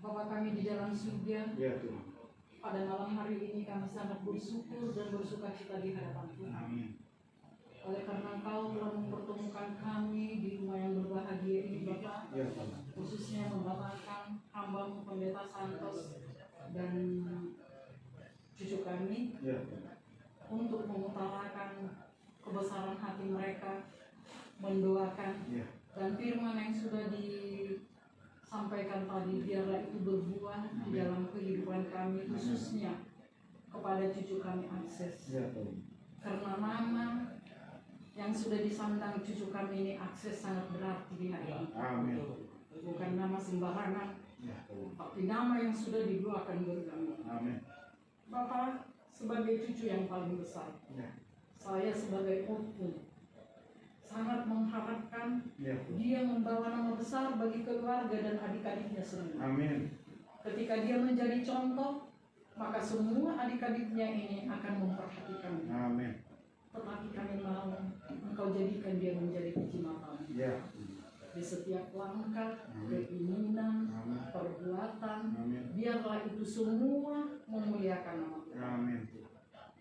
Bapa kami di dalam surga, Ya Tuhan. pada malam hari ini kami sangat bersyukur dan bersukacita di hadapan Tuhan. Amin. Oleh karena Engkau telah mempertemukan kami di rumah yang berbahagia ini, Bapa, Ya Tuhan. khususnya membawakan hamba-Mu Pendeta Santos dan cucu kami, Ya Tuhan. untuk mengutarakan kebesaran hati mereka, mendoakan, Ya. dan firman yang sudah disampaikan tadi biarlah itu berbuah di dalam kehidupan kami, khususnya kepada cucu kami Akses. Ya Tuhan. Karena nama yang sudah disandang cucu kami ini Akses sangat berarti di hadapan Tuhan. Amin. Bukan nama sembarangan, Ya Tuhan. tapi nama yang sudah didoakan berkami. Amin. Bapak sebagai cucu yang paling besar, Ya. saya sebagai ortu sangat mengharapkan Ya Tuhan. dia membawa nama besar bagi keluarga dan adik-adiknya semua. Amin. Ketika dia menjadi contoh, maka semua adik-adiknya ini akan memperhatikan. Amin. Tetapi kami mau Engkau jadikan dia menjadi puji matamu Ya. di setiap langkah, Amin. keinginan, Amin. perbuatan. Amin. Biarlah itu semua memuliakan nama Tuhan. Amin.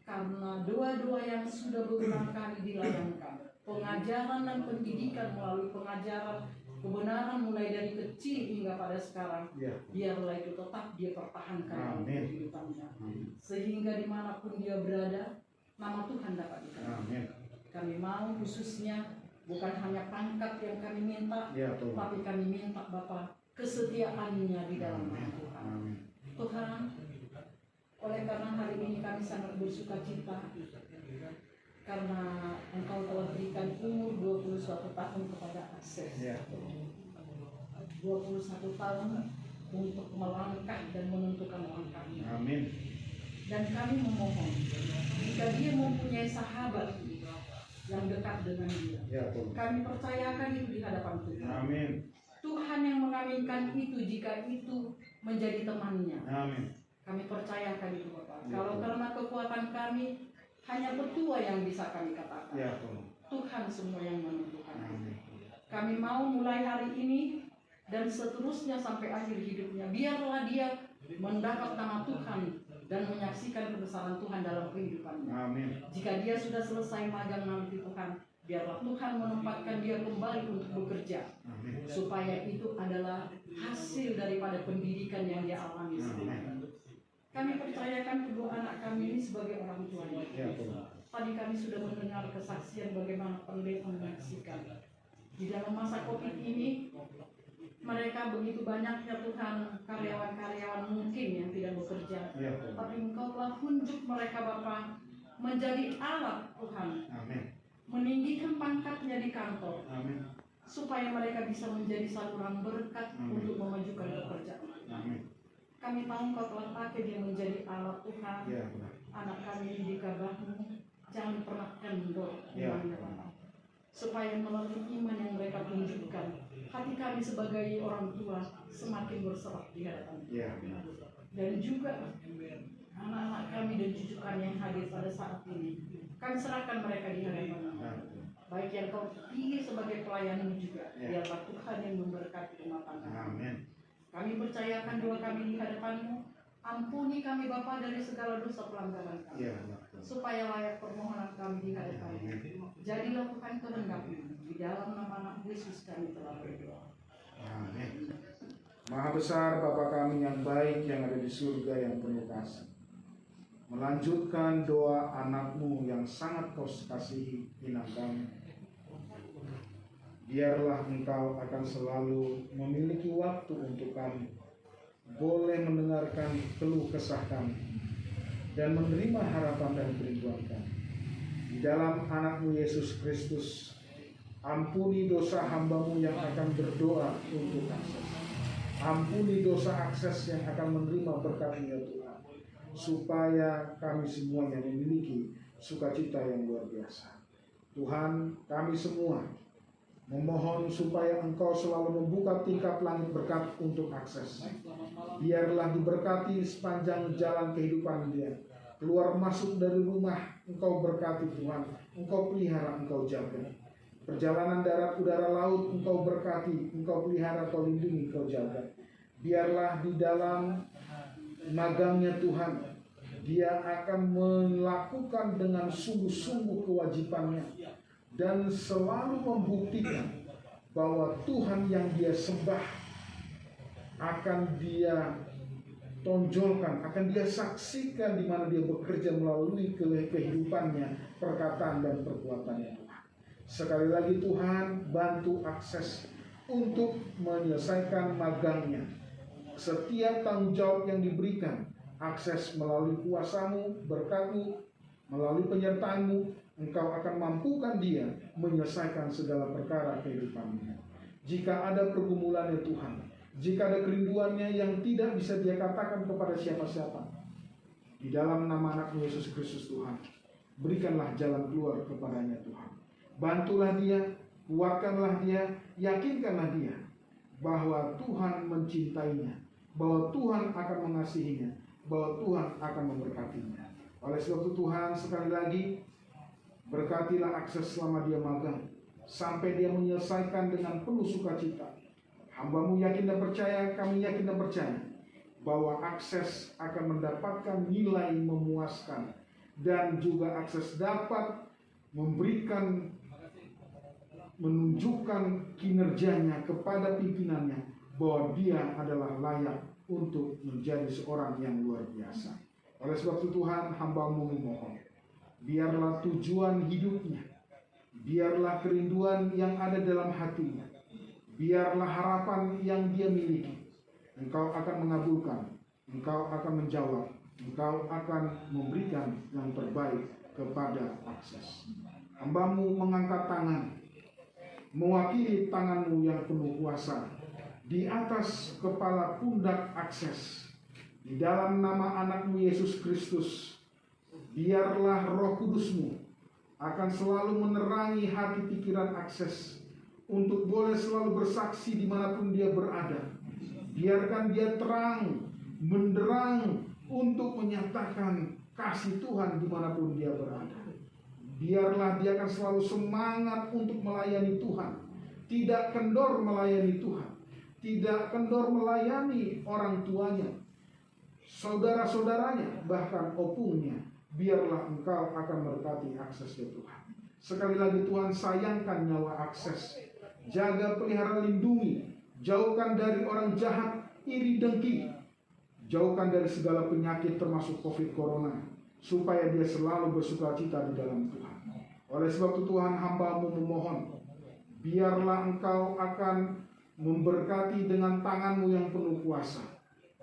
Karena doa-doa yang sudah berulang kali dilayangkan, pengajaran dan pendidikan melalui pengajaran kebenaran mulai dari kecil hingga pada sekarang, Ya. biarlah itu tetap dia pertahankan dalam Amin. kehidupannya, Amin. sehingga dimanapun dia berada, nama Tuhan dapat dikenal. Amin. Kami mau khususnya bukan hanya pangkat yang kami minta, Ya Tuhan. tapi kami minta Bapa kesetiaannya di dalam nama Tuhan. Amin. Tuhan, oleh karena hari ini kami sangat bersukacita karena Engkau telah berikan umur 21 tahun kepada Akses. Ya Tuhan. 21 tahun untuk melangkah dan menentukan langkahnya. Amin. Dan kami memohon, jika dia mempunyai sahabat yang dekat dengan dia, Ya Tuhan. kami percayakan itu di hadapan Tuhan. Amin. Tuhan yang mengaminkan itu jika itu menjadi temannya. Amin. Kami percayakan itu Bapak. Ya, Kalau Tuhan. karena kekuatan kami, hanya petua yang bisa kami katakan. Ya Tuhan. Tuhan semua yang menentukan. Amin. Kami mau mulai hari ini dan seterusnya sampai akhir hidupnya, biarlah dia mendapat nama Tuhan dan menyaksikan kebesaran Tuhan dalam kehidupannya. Amin. Jika dia sudah selesai magang nanti Tuhan, biarlah Tuhan menempatkan dia kembali untuk bekerja, Amin. supaya itu adalah hasil daripada pendidikan yang dia alami sebelumnya. Kami percayakan kedua anak kami ini sebagai orang tuanya. Ya Tuhan. Tadi kami sudah mendengar kesaksian bagaimana pendeta menyaksikan di dalam masa COVID ini, mereka begitu banyaknya Tuhan karyawan-karyawan mungkin yang tidak bekerja, Ya Tuhan. tapi Engkau telah tunjuk mereka Bapa menjadi alat Tuhan, Amin. meninggikan pangkatnya di kantor, Amin. supaya mereka bisa menjadi saluran berkat untuk memajukan pekerjaan. Amin. Kami tahu Engkau telah pakai dia menjadi alat Tuhan. Ya Tuhan. Anak kami ini di Kabahmu, jangan pernah kendor Ya. imannya Bapak. Supaya melalui iman yang mereka tunjukkan, hati kami sebagai orang tua semakin berserah di hadapan. Ya. Dan juga anak-anak kami dan cucu kami yang hadir pada saat ini, kami serahkan mereka di hadapan. Ya. Baik yang Kau pilih sebagai pelayanmu juga, Ya. biarlah Tuhan yang memberkati rumah tangga. Amin. Kami percayakan doa kami di hadapan-Mu. Ampuni kami Bapa dari segala dosa pelanggaran kami, Ya Tuhan. supaya layak permohonan kami di hadapan-Mu. Jadilah Tuhan kehendak-Mu. Di dalam nama anak Yesus kami telah berdoa. Amin. Maha besar Bapa kami yang baik yang ada di surga yang penuh kasih, melanjutkan doa anak-Mu yang sangat Kau kasihi Inang kami. Biarlah Engkau akan selalu memiliki waktu untuk kami, boleh mendengarkan keluh kesah kami, dan menerima harapan dan kerinduan kami. Di dalam anak-Mu Yesus Kristus, ampuni dosa hamba-Mu yang akan berdoa untuk Akses. Ampuni dosa Akses yang akan menerima berkat-Mu ya Tuhan, supaya kami semuanya memiliki sukacita yang luar biasa. Tuhan, kami semua memohon supaya Engkau selalu membuka tingkap langit berkat untuk Akses. Biarlah diberkati sepanjang jalan kehidupan dia. Keluar masuk dari rumah, Engkau berkati Tuhan. Engkau pelihara, Engkau jaga. Perjalanan darat, udara, laut Engkau berkati, Engkau pelihara, Engkau lindungi, Engkau jaga. Biarlah di dalam magangnya Tuhan, dia akan melakukan dengan sungguh-sungguh kewajibannya dan selalu membuktikan bahwa Tuhan yang dia sembah akan dia tonjolkan, akan dia saksikan di mana dia bekerja melalui kehidupannya, perkataan dan perbuatannya. Sekali lagi Tuhan, bantu akses untuk menyelesaikan magangnya. Setiap tanggung jawab yang diberikan, akses melalui kuasa-Mu, berkat-Mu, melalui penyertaan-Mu, Engkau akan mampukan dia menyelesaikan segala perkara kehidupannya. Jika ada pergumulannya Tuhan, jika ada kerinduannya yang tidak bisa dia katakan kepada siapa-siapa, di dalam nama anak Yesus Kristus Tuhan, berikanlah jalan keluar kepadanya Tuhan. Bantulah dia, kuatkanlah dia, yakinkanlah dia bahwa Tuhan mencintainya, bahwa Tuhan akan mengasihinya, bahwa Tuhan akan memberkatinya. Oleh sebab itu Tuhan, sekali lagi berkatilah akses selama dia magang, sampai dia menyelesaikan dengan penuh sukacita. Hamba-Mu yakin dan percaya, kami yakin dan percaya bahwa akses akan mendapatkan nilai memuaskan, dan juga akses dapat memberikan, menunjukkan kinerjanya kepada pimpinannya bahwa dia adalah layak untuk menjadi seorang yang luar biasa. Oleh sebab itu Tuhan, hamba-Mu memohon, biarlah tujuan hidupnya, biarlah kerinduan yang ada dalam hatinya, biarlah harapan yang dia miliki, Engkau akan mengabulkan, Engkau akan menjawab, Engkau akan memberikan yang terbaik kepada akses. Hamba-Mu mengangkat tangan, mewakili tangan-Mu yang penuh kuasa di atas kepala pundak akses. Di dalam nama anak-Mu Yesus Kristus, biarlah Roh Kudus-Mu akan selalu menerangi hati pikiran akses untuk boleh selalu bersaksi dimanapun dia berada. Biarkan dia terang, menderang untuk menyatakan kasih Tuhan dimanapun dia berada. Biarlah dia akan selalu semangat untuk melayani Tuhan, tidak kendor melayani Tuhan, tidak kendor melayani orang tuanya, saudara-saudaranya, bahkan opungnya. Biarlah Engkau akan berkati akses ke Tuhan. Sekali lagi Tuhan, sayangkan nyawa akses, jaga, pelihara, lindungi, jauhkan dari orang jahat, iri, dengki, jauhkan dari segala penyakit termasuk COVID Corona, supaya dia selalu bersukacita di dalam Tuhan. Oleh sebab itu Tuhan, hamba-Mu memohon, biarlah Engkau akan memberkati dengan tangan-Mu yang penuh kuasa.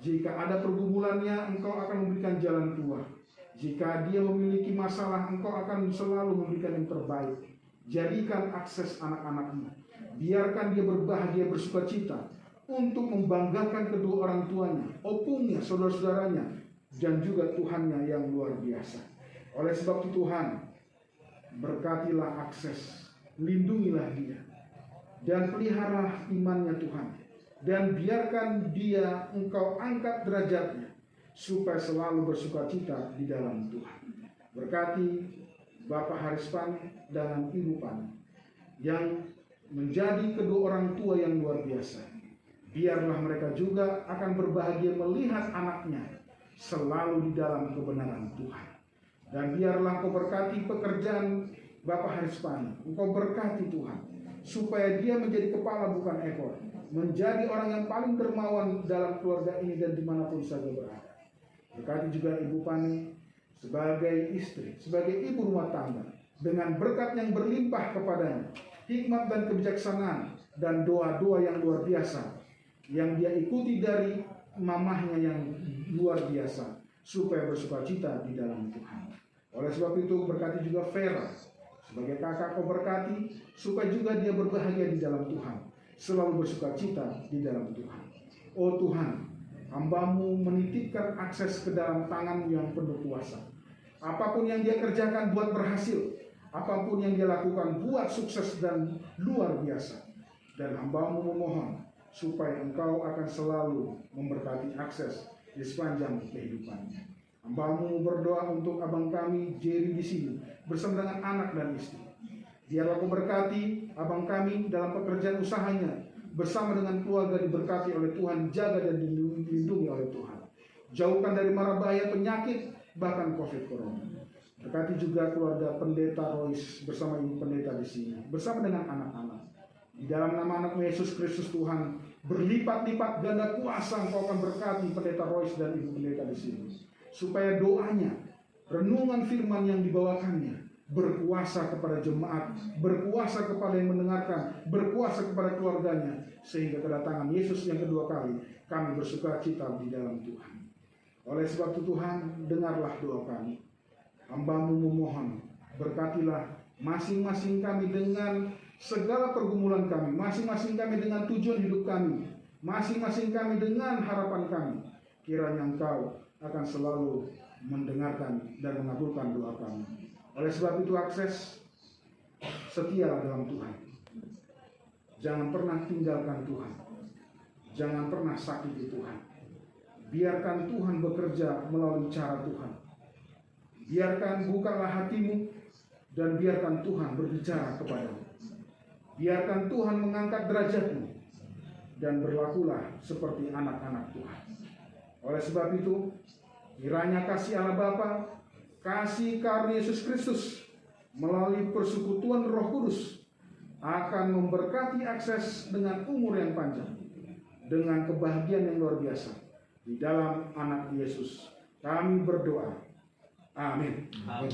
Jika ada pergumulannya, Engkau akan memberikan jalan keluar. Jika dia memiliki masalah, Engkau akan selalu memberikan yang terbaik. Jadikan akses anak-anak-Mu, biarkan dia berbahagia, bersukacita untuk membanggakan kedua orang tuanya, opungnya, saudara-saudaranya, dan juga Tuhannya yang luar biasa. Oleh sebab itu Tuhan, berkatilah akses, lindungilah dia, dan pelihara imannya Tuhan, dan biarkan dia Engkau angkat derajatnya, supaya selalu bersukacita di dalam Tuhan. Berkati Bapak Haris Pani dan Ibu Pani yang menjadi kedua orang tua yang luar biasa. Biarlah mereka juga akan berbahagia melihat anaknya selalu di dalam kebenaran Tuhan. Dan biarlah Engkau berkati pekerjaan Bapak Haris Pani. Engkau berkati Tuhan, supaya dia menjadi kepala bukan ekor, menjadi orang yang paling dermawan dalam keluarga ini dan dimanapun saja berada. Berkati juga Ibu Pani sebagai istri, sebagai ibu rumah tangga, dengan berkat yang berlimpah kepadanya, hikmat dan kebijaksanaan, dan doa-doa yang luar biasa yang dia ikuti dari mamahnya yang luar biasa, supaya bersukacita di dalam Tuhan. Oleh sebab itu berkati juga Vera sebagai kakak, Kau berkati supaya juga dia berbahagia di dalam Tuhan, selalu bersukacita di dalam Tuhan. Oh Tuhan, hamba-Mu menitipkan akses ke dalam tangan-Mu yang penuh kuasa. Apapun yang dia kerjakan buat berhasil, apapun yang dia lakukan buat sukses dan luar biasa. Dan hamba-Mu memohon supaya Engkau akan selalu memberkati akses di sepanjang kehidupannya. Hamba-Mu berdoa untuk abang kami Jerry di sini bersama dengan anak dan istri. Biarlah Kau berkati abang kami dalam pekerjaan usahanya, bersama dengan keluarga diberkati oleh Tuhan, jaga dan dilindungi oleh Tuhan. Jauhkan dari mara bahaya penyakit, bahkan COVID corona. Berkati juga keluarga Pendeta Royce bersama Ibu Pendeta di sini, bersama dengan anak-anak. Di dalam nama anak Yesus Kristus Tuhan, berlipat-lipat ganda kuasa Engkau akan berkati Pendeta Royce dan Ibu Pendeta di sini, supaya doanya, renungan firman yang dibawakannya berkuasa kepada jemaat, berkuasa kepada yang mendengarkan, berkuasa kepada keluarganya, sehingga kedatangan Yesus yang kedua kali kami bersuka cita di dalam Tuhan. Oleh sebab itu Tuhan, dengarlah doa kami. Hamba-Mu memohon, berkatilah masing-masing kami dengan segala pergumulan kami, masing-masing kami dengan tujuan hidup kami, masing-masing kami dengan harapan kami. Kiranya Engkau akan selalu mendengarkan dan mengabulkan doa kami. Oleh sebab itu akses, setialah dalam Tuhan. Jangan pernah tinggalkan Tuhan. Jangan pernah sakiti Tuhan. Biarkan Tuhan bekerja melalui cara Tuhan. Biarkan bukalah hatimu dan biarkan Tuhan berbicara kepadamu. Biarkan Tuhan mengangkat derajatmu dan berlakulah seperti anak-anak Tuhan. Oleh sebab itu, kiranya kasih Allah Bapa, kasih karunia Yesus Kristus melalui persekutuan Roh Kudus akan memberkati akses dengan umur yang panjang, dengan kebahagiaan yang luar biasa. Di dalam anak Yesus kami berdoa. Amin. Amin.